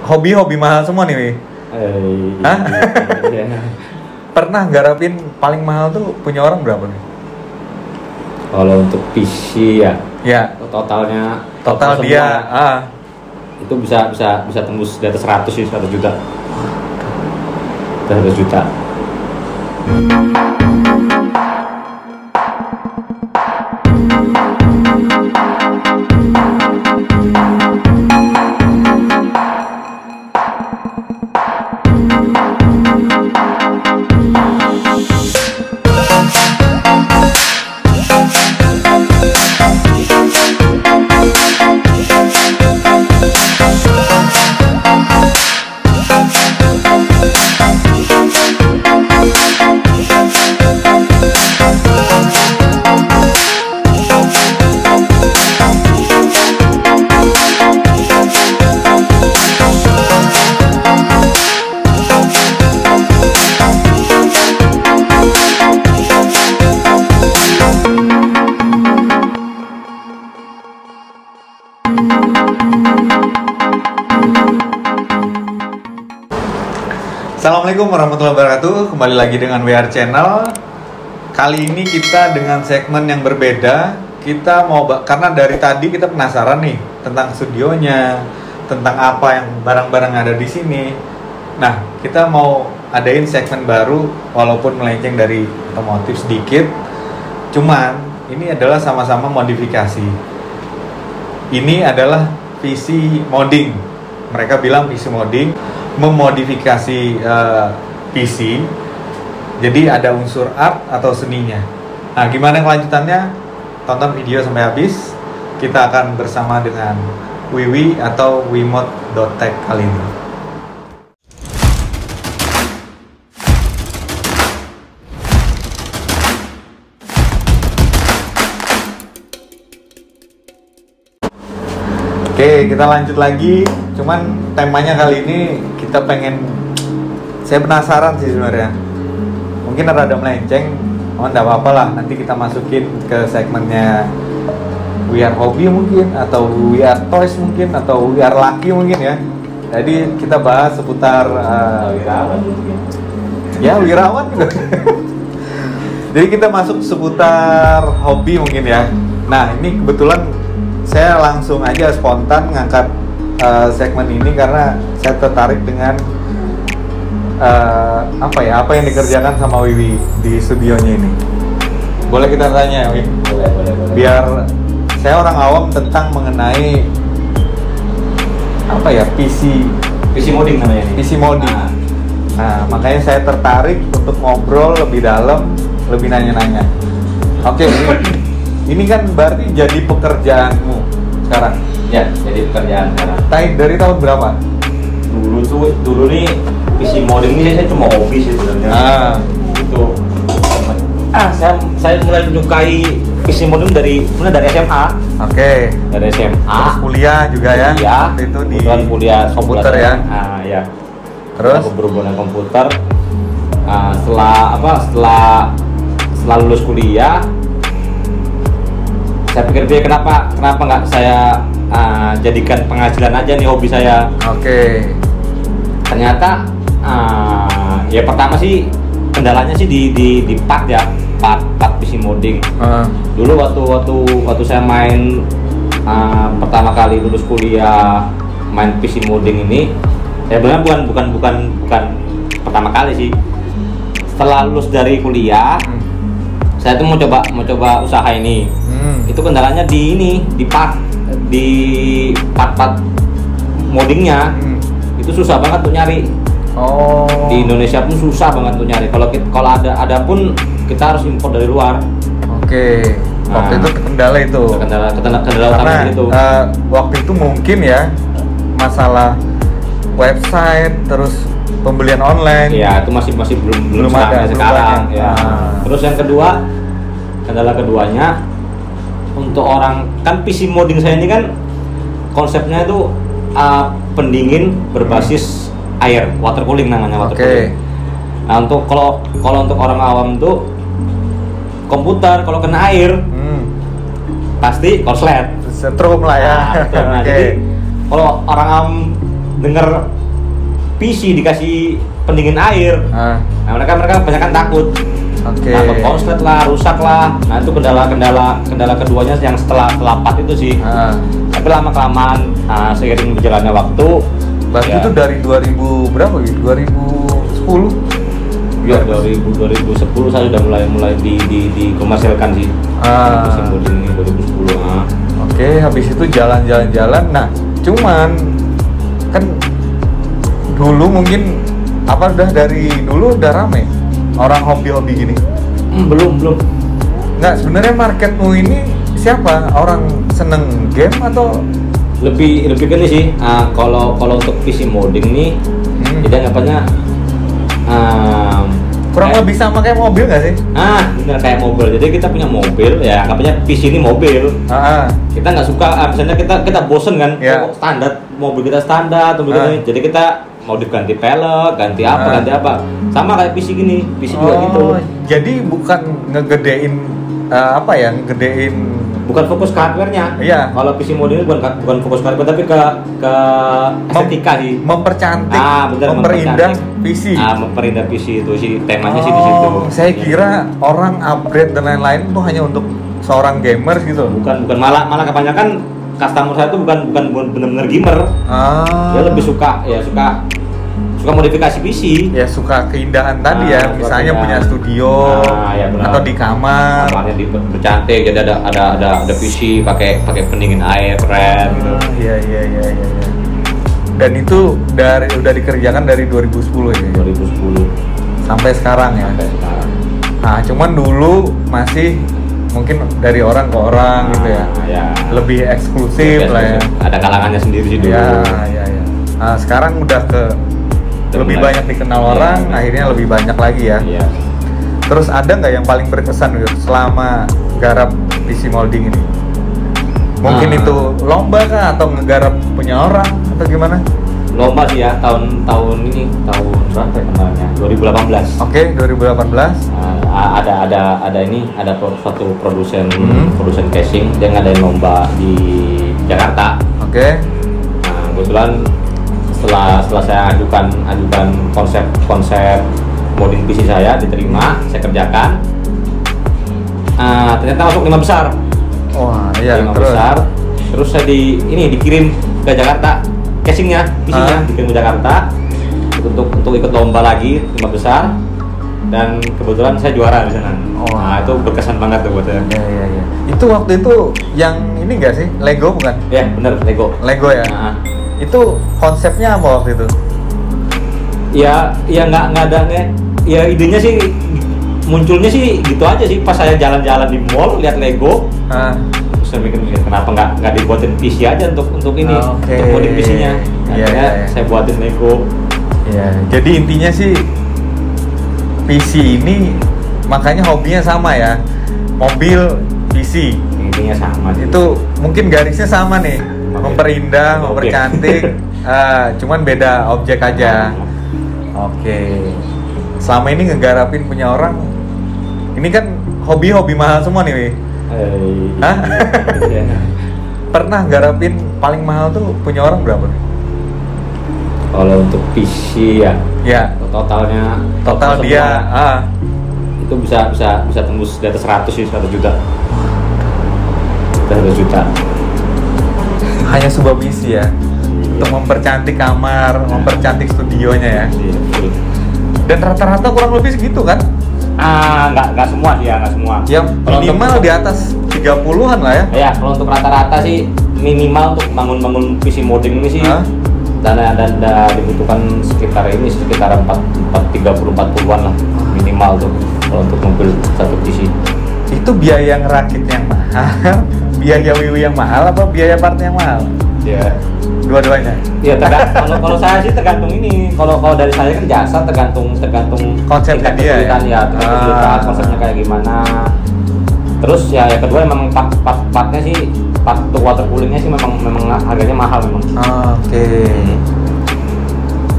hobi-hobi mahal semua nih, Wi. Hah? Iya. Pernah garapin paling mahal tuh punya orang berapa nih? Kalau untuk PC ya, Ya, totalnya total semua, dia itu bisa tembus di atas 100 sih, 100 juta. 100 juta. Assalamualaikum warahmatullahi wabarakatuh. Kembali lagi dengan WR Channel. Kali ini kita dengan segmen yang berbeda. Kita mau karena dari tadi kita penasaran nih tentang studionya, tentang apa yang barang-barang ada di sini. Nah, kita mau adain segmen baru walaupun melenceng dari otomotif sedikit. Cuman ini adalah sama-sama modifikasi. Ini adalah PC modding. Mereka bilang PC modding, memodifikasi PC. Jadi ada unsur art atau seninya. Nah, gimana kelanjutannya? Tonton video sampai habis. Kita akan bersama dengan Wiwi atau Wimod.tech kali ini. Oke, kita lanjut lagi. Cuman temanya kali ini kita saya penasaran sih sebenarnya. Mungkin rada melenceng, enggak apa-apa lah. Nanti kita masukin ke segmennya We Are Hobby mungkin, atau We Are Toys mungkin, atau We Are Lucky mungkin ya. Jadi kita bahas seputar Wirawan mungkin. Ya, wirawan juga. Jadi kita masuk seputar hobi mungkin ya. Nah, ini kebetulan saya langsung aja spontan ngangkat segmen ini karena saya tertarik dengan apa yang dikerjakan sama Wiwi di studionya ini. Boleh kita tanya, Wiwi? Boleh. Biar saya orang awam tentang mengenai PC modding namanya ini. PC modding. Nah, makanya saya tertarik untuk ngobrol lebih dalam, lebih nanya-nanya. Oke, ini kan berarti jadi pekerjaanmu sekarang? Ya, jadi pekerjaan sekarang. Dari tahun berapa? Dulu nih PC modding ini saya cuma hobi sih sebenarnya. Itu saya mulai menyukai PC modding dari SMA. Oke. Dari SMA. Terus kuliah juga ya? Iya. Itu di kuliah komputer ya? Ya. Terus? Aku berhubungan komputer. Setelah lulus kuliah, saya pikir kenapa nggak saya jadikan penghasilan aja nih hobi saya. Oke. Ternyata ya pertama sih kendalanya sih di part PC modding. Dulu waktu saya main pertama kali lulus kuliah main PC modding ini, saya benar bukan pertama kali sih. Setelah lulus dari kuliah, saya tuh mau coba usaha ini. Itu kendalanya di part moddingnya. Itu susah banget tuh nyari. Di Indonesia pun susah banget tuh nyari. Kalau ada pun kita harus impor dari luar. Oke. Waktu itu kendala itu. Kendala Karena utama itu. Waktu itu mungkin ya masalah website, terus pembelian online. Ya, itu masih belum ada sekarang ya. Terus yang kedua, kendala keduanya untuk orang kan PC modding saya ini kan konsepnya itu pendingin berbasis air, water cooling namanya, water cooling. Nah, kalau untuk orang awam tuh komputer kalau kena air pasti korslet, setrum lah ya. Nah, jadi kalau orang awam denger PC dikasih pendingin air. Nah mereka kebanyakan takut. Takut konslet lah, rusak lah. Nah itu kendala keduanya yang setelah pat itu sih. Tapi lama kelamaan seiring berjalannya waktu. Berarti itu dari 2000 berapa gitu? 2010? Ya 2010 saya sudah mulai dikomersilkan sih. Musim moding ini 2010. Oke, habis itu jalan. Nah, cuman kan dulu mungkin udah dari dulu udah rame orang hobi-hobi gini. Belum. Nggak, sebenarnya marketmu ini siapa? Orang seneng game atau lebih gini sih. Kalau untuk PC modding nih, kita anggapannya kurang lebih sama kayak mobil nggak sih? Bener kayak mobil. Jadi kita punya mobil, ya anggapannya PC ini mobil. Kita nggak suka, misalnya kita bosen kan, standar mobil kita standar, jadi kita modif ganti pelek, ganti apa, sama kayak PC gini, PC juga gitu. Jadi bukan ngegedein ngegedein, bukan fokus ke hardware-nya. Iya. Kalau PC mode ini bukan fokus ke hardware, tapi ke estetika sih. Mempercantik, memperindah PC. Memperindah PC itu sih temanya sih di situ. Saya kira orang upgrade dan lain-lain itu hanya untuk seorang gamer gitu. Bukan malah kebanyakan customer saya itu bukan benar-benar gamer. Dia lebih suka modifikasi PC. Ya suka keindahan tadi ya, misalnya punya studio atau di kamarnya dipercantik, jadi ada PC pakai pendingin air keren gitu. Iya. Dan itu udah dikerjakan dari 2010 ya. 2010 sampai sekarang ya. Nah, cuman dulu masih mungkin dari orang ke orang gitu ya. Lebih eksklusif lah ya. Ada kalangannya sendiri sih dulu. Iya. Nah, sekarang udah lebih banyak dikenal orang, akhirnya lebih banyak lagi ya. Terus ada nggak yang paling berkesan gitu selama garap PC molding ini? Mungkin itu lomba kah atau ngegarap punya orang atau gimana? Lomba sih ya, tahun ini tahun berapa ya kemarinnya? 2018. Oke, 2018. Ada suatu produsen casing, dia ngadain lomba di Jakarta. Oke. Nah, kebetulan setelah saya ajukan konsep modding PC saya diterima, saya kerjakan. Ternyata masuk 5 besar. Wah, iya. 5 besar. Terus saya dikirim ke Jakarta casingnya, PC-nya dikirim ke Jakarta untuk ikut lomba lagi 5 besar. Dan kebetulan saya juara di sana. Nah, itu berkesan banget tuh buat saya. Iya. Itu waktu itu yang ini enggak sih? Lego bukan? Iya, bener Lego ya. Itu konsepnya apa waktu itu? Ya nggak ada nih. Ya idenya sih munculnya sih gitu aja sih, pas saya jalan-jalan di mall lihat Lego. Terus saya mikir kenapa nggak dibuatin PC aja untuk ini, untuk modding PC-nya. Akhirnya saya buatin Lego. Iya. Jadi intinya sih PC ini makanya hobinya sama ya, mobil PC. Intinya sama. Itu mungkin garisnya sama nih, memperindah, mempercantik, cuman beda objek aja. Oke. Selama ini ngegarapin punya orang, ini kan hobi mahal semua nih, Pernah garapin paling mahal tuh punya orang berapa nih? Kalau untuk PC ya, total dia itu bisa tembus di atas 100 sih, 100 juta. 100 juta. Hanya sebuah PC ya, untuk mempercantik kamar, mempercantik studionya ya. Dan rata-rata kurang lebih segitu kan? Nggak semua sih ya, nggak semua. Yang minimal di atas 30-an lah ya. Ya, kalau untuk rata-rata sih minimal untuk bangun PC modding ini sih dana dibutuhkan sekitar 30-40-an lah minimal tuh kalau untuk mobil satu PC. Itu biaya ngerakit yang mahal, biaya wiwi yang mahal, apa biaya part yang mahal? Ya, dua-duanya. Ya kalau saya sih tergantung ini. Kalau dari saya kan jasa tergantung konsepnya dia ya. Tergantung konsepnya kayak gimana. Terus ya yang kedua memang partnya sih, part untuk water coolingnya sih memang harganya mahal memang. Oke.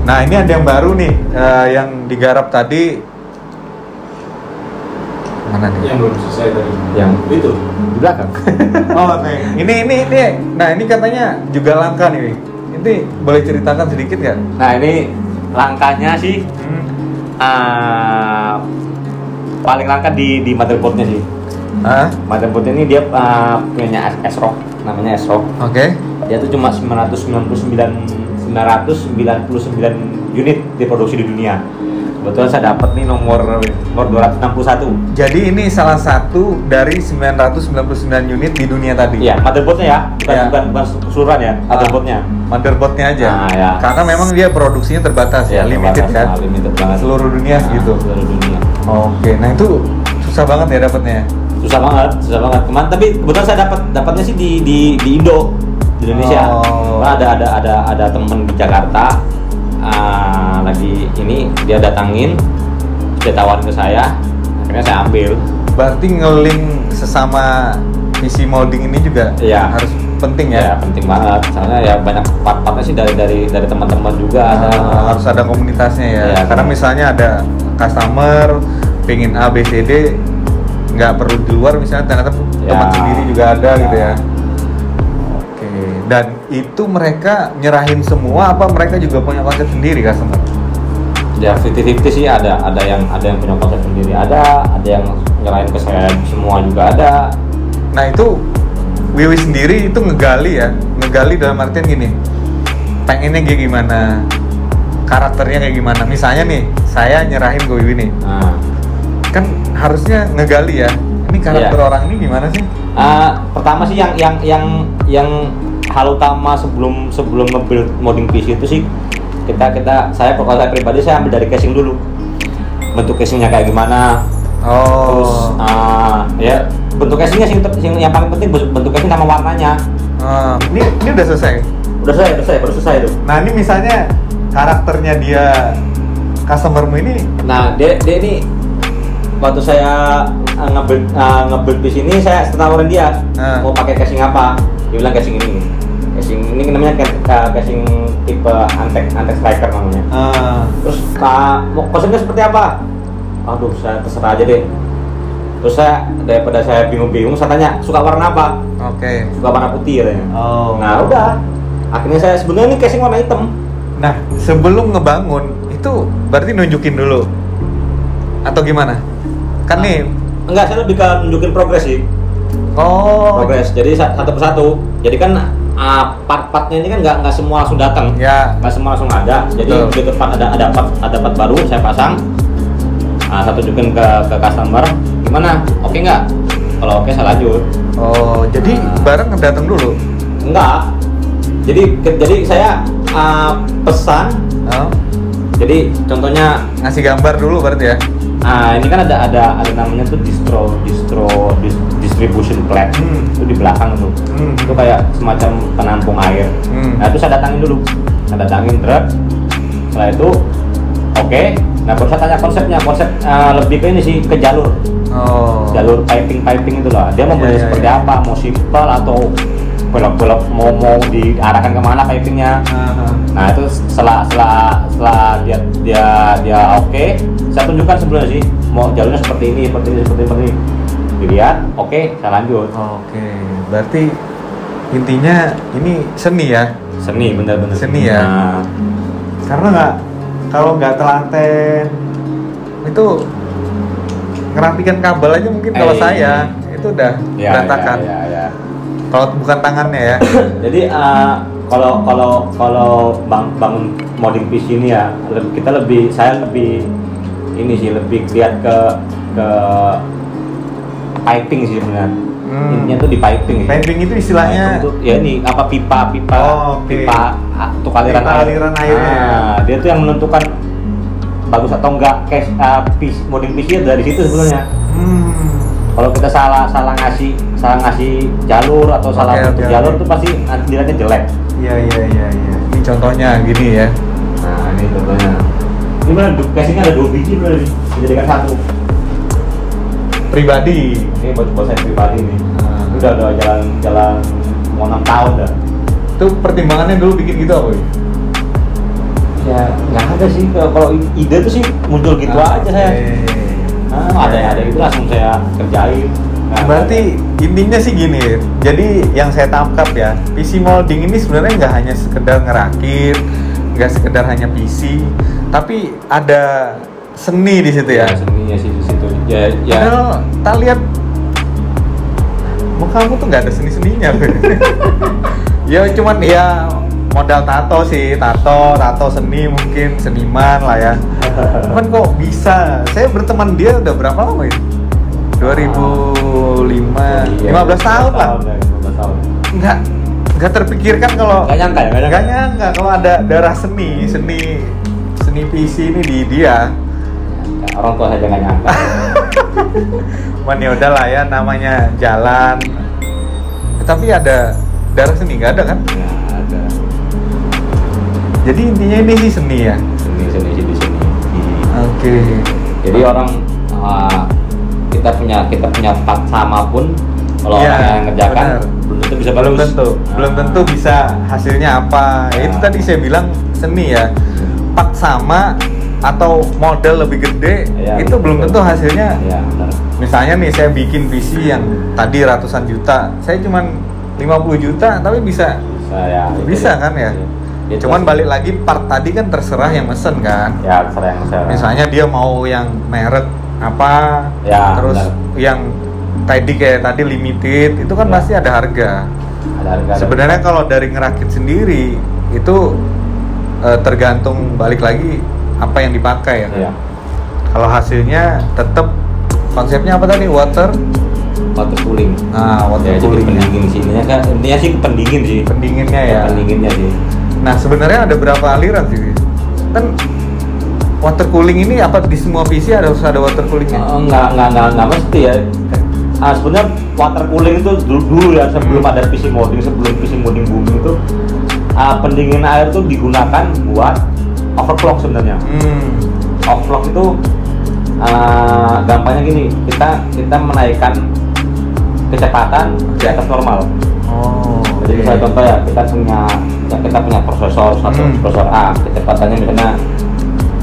Nah ini ada yang baru nih, yang digarap tadi. Mana nih? Yang belum selesai tadi. Yang itu di belakang. Nih. Ini. Nah ini katanya juga langka nih. Ini boleh ceritakan sedikit nggak? Nah ini langkanya sih paling langka di motherboardnya sih. Motherboardnya ini dia punya ASRock, namanya ASRock. Oke. Dia tuh cuma 999 unit diproduksi di dunia. Kebetulan saya dapat nih nomor 261. Jadi ini salah satu dari 999 unit di dunia tadi. Iya, motherboardnya ya, bukan keseluruhan ya, motherboardnya aja. Ya. Karena memang dia produksinya terbatas ya, limited kan. Limited banget. Seluruh dunia segitu. Seluruh dunia. Oke, nah itu susah banget ya dapatnya. Susah banget. Kemarin tapi kebetulan saya dapatnya sih di Indo, di Indonesia. Karena ada temen di Jakarta lagi ini, dia datangin, dia tawarin ke saya, akhirnya saya ambil. Berarti nge-link sesama PC molding ini juga harus penting ya? Ya penting banget, soalnya ya banyak part-partnya sih dari teman-teman juga. Harus ada komunitasnya ya, karena misalnya ada customer pengen A, B, C, D, nggak perlu di luar, misalnya ternyata teman sendiri juga ada gitu ya. Dan itu mereka nyerahin semua apa mereka juga punya konsep sendiri customer? Ya 50-50 sih, ada yang punya konsep sendiri, ada yang nyerahin ke saya semua juga ada. Nah itu Wiwi sendiri itu ngegali dalam artian gini, pengennya kayak gimana, karakternya kayak gimana. Misalnya nih saya nyerahin ke Wiwi nih, kan harusnya ngegali ya, ini karakter orang ini gimana sih? Pertama sih yang hal utama sebelum nge-build modding PC itu sih saya pribadi saya ambil dari casing dulu, bentuk casingnya kayak gimana. Terus ya bentuk casingnya sih yang paling penting, bentuk casing sama warnanya. Ini udah selesai? Baru selesai itu. Nah ini misalnya karakternya dia customermu ini, nah dia ini waktu saya nge-build PC ini, saya tawarin dia mau pakai casing apa. Dia bilang casing ini namanya casing tipe Antec Striker namanya. Terus mau konsepnya seperti apa? Aduh, saya terserah aja deh. Terus daripada saya bingung-bingung, saya tanya suka warna apa? Suka warna putih katanya. Nah udah, akhirnya saya sebenarnya ini casing warna hitam. Nah sebelum ngebangun itu berarti nunjukin dulu atau gimana? Kan nih enggak, saya lebih ke nunjukin progres sih. Progres. Jadi satu persatu. Jadi kan part-partnya ini kan nggak semua langsung datang. Nggak semua langsung ada. Jadi begitu part ada part baru saya pasang. Saya tunjukin ke customer. Gimana? Oke nggak? Kalau oke saya lanjut. Jadi barang datang dulu? Enggak. Jadi saya pesan. Jadi contohnya ngasih gambar dulu berarti ya? Ini kan ada namanya tuh distribution plate itu di belakang tuh. Itu kayak semacam penampung air. Nah itu saya datangin dulu, drag. Setelah itu oke. Nah baru saya tanya konsep lebih ke ini sih, ke jalur. Jalur piping itu lah. Dia mau beli seperti apa? Mau simple atau belok-belok, mau diarahkan kemana pipingnya? Nah itu setelah dia oke, saya tunjukkan sebelumnya sih mau jalurnya seperti ini. Dilihat, oke, saya lanjut. Berarti intinya ini seni ya? Seni, bener-bener seni ya. Karena kalau nggak telaten itu ngerapikan kabel aja mungkin kalau saya itu udah berantakan. Kalau bukan tangannya ya. Jadi kalau bangun modding PC ini ya, saya lebih lihat ke piping sih sebenarnya. Intinya tuh di piping. Piping itu istilahnya ya ini apa pipa untuk aliran airnya. Dia tuh yang menentukan bagus atau enggak modding PC dari situ sebenarnya. Kalau kita salah ngasih jalur atau salah bentuk jalur tuh pasti dilihatnya jelek. Iya. Ini contohnya gini ya. Nah ini contohnya. Ini benar, casingnya ada 2 biji berarti dijadikan satu. Pribadi. Ini buat saya pribadi nih. Udah jalan mau 6 tahun dah. Itu pertimbangannya dulu bikin gitu apa? Ya nggak ada sih, kalau ide tuh sih muncul gitu aja saya. Ada itu langsung saya kerjain. Berarti intinya sih gini, jadi yang saya tangkap ya, PC molding ini sebenarnya nggak hanya sekedar ngerakit, nggak sekedar hanya PC, tapi ada seni di situ ya. Seninya sih di situ. Ya. Padahal kita lihat mukamu tuh nggak ada seni-seninya. Ya cuman ya modal tato sih, tato seni, mungkin seniman lah ya. Cuman kok bisa? Saya berteman dia udah berapa lama ya? 2005, 15 tahun lah. 15 tahun. Nggak terpikirkan kalau Nggak nyangka kalau ada darah seni PC ini di dia. Orang tua saja nggak nyangka. Man ya udahlah ya, namanya jalan. Tapi ada darah seni nggak ada kan? Nggak ada. Jadi intinya ini sih seni ya. Seni di sini. Oke. Jadi orang kita punya part sama pun kalau Iya, orang yang ngerjakan benar. belum tentu bisa bagus. Belum tentu bisa hasilnya apa. Ya, itu tadi saya bilang seni ya. Part sama atau model lebih gede, Ya, itu belum tentu hasilnya. Ya, benar. Misalnya nih saya bikin PC yang tadi ratusan juta, saya cuman 50 juta tapi bisa Ya, bisa kan ya. Itu Cuman sih. balik lagi part tadi kan terserah yang mesen kan. Ya, terserah yang saya. Misalnya dia mau yang merek apa, Ya, terus benar. yang tadi kayak tadi limited, itu kan Ya. pasti ada harga. Ada harga. Sebenarnya kalau dari ngerakit sendiri itu tergantung balik lagi apa yang dipakai ya. Ya. Kalau hasilnya tetap konsepnya apa tadi? Water Cooling. Nah, water Ya, jadi cooling. pendingin sih. Intinya sih pendingin sih. Pendinginnya ya. Pendinginnya sih. Nah, sebenarnya ada berapa aliran sih? Kan water cooling ini apa di semua PC harus ada water coolingnya? Nggak mesti ya. Sebenarnya water cooling itu dulu ya, sebelum ada PC modding, sebelum PC modding booming itu pendingin air itu digunakan buat overclock sebenarnya. Overclock itu gampangnya gini, kita menaikkan kecepatan di atas normal. Oh. Jadi misalnya contoh ya, kita punya prosesor prosesor A, kecepatannya misalnya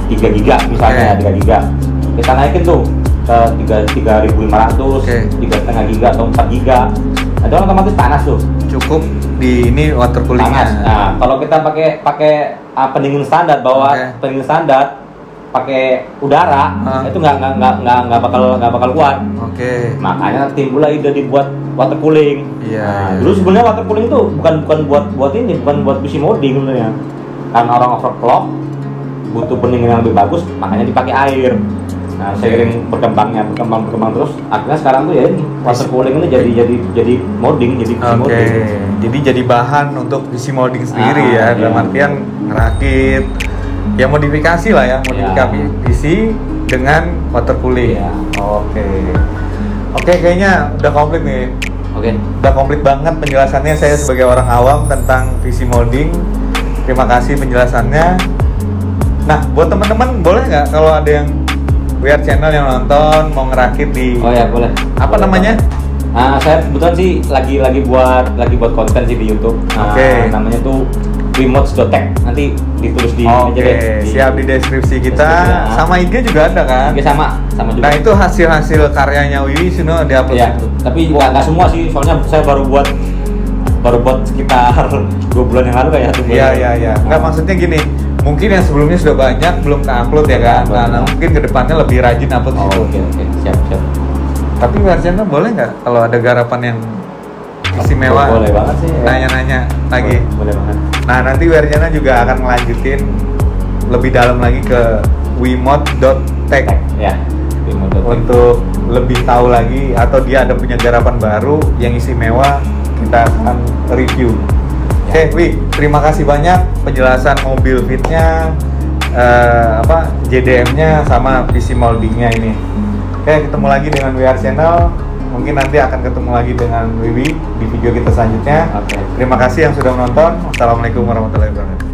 3 giga misalnya, 3 giga. Kita naikin tuh ke 3.500, 3,5 giga atau 4 giga. Itu otomatis panas tuh. Cukup di ini water coolingnya. Panas. Nah, kalau kita pakai pendingin standar, pendingin standar pakai udara, itu nggak bakal kuat. Oke. Makanya timbullah ide dibuat water cooling. Iya. Dulu sebenarnya water cooling itu bukan buat ini, bukan buat PC modding sebenarnya. Karena orang overclock butuh pendingin yang lebih bagus, makanya dipakai air. Nah, seiring berkembang terus, akhirnya sekarang tuh ya ini water cooling ini jadi modding, jadi PC modding. Jadi jadi bahan untuk PC modding sendiri ya, dalam artian ngerakit, ya modifikasi lah ya, modifikasi PC dengan water cooling. Iya. Oke, kayaknya udah komplit nih. Oke. Udah komplit banget penjelasannya. Saya sebagai orang awam tentang PC modding, terima kasih penjelasannya. Nah, buat teman-teman boleh nggak kalau ada yang WR channel yang nonton mau ngerakit di Boleh. apa namanya? Saya kebetulan sih lagi buat konten sih di YouTube. Namanya tuh remotes.tech. Nanti ditulis di Siap di deskripsi kita. Sama IG juga ada kan? IG sama juga. Nah, itu hasil karyanya Wiwi sini diupload ya, itu. tapi nggak semua sih, soalnya saya baru buat sekitar 2 bulan yang lalu kayaknya. Iya. Nggak, maksudnya gini, mungkin yang sebelumnya sudah banyak belum ke-upload ya kan? Nah, mungkin kedepannya lebih rajin upload situ. Oke, siap. Tapi versionnya boleh nggak kalau ada garapan yang istimewa? Boleh banget sih. Nanya-nanya lagi. Boleh banget. Nah, nanti Werjana juga akan ngelanjutin lebih dalam lagi ke wimod.tech Ya, untuk lebih tahu lagi, atau dia ada punya garapan baru yang istimewa, kita akan review. Oke, Wi, terima kasih banyak penjelasan mobil fitnya, JDM-nya sama PC moldingnya ini. Oke, ketemu lagi dengan WR Channel. Mungkin nanti akan ketemu lagi dengan Wiwi di video kita selanjutnya. Oke. Terima kasih yang sudah menonton. Wassalamualaikum warahmatullahi wabarakatuh.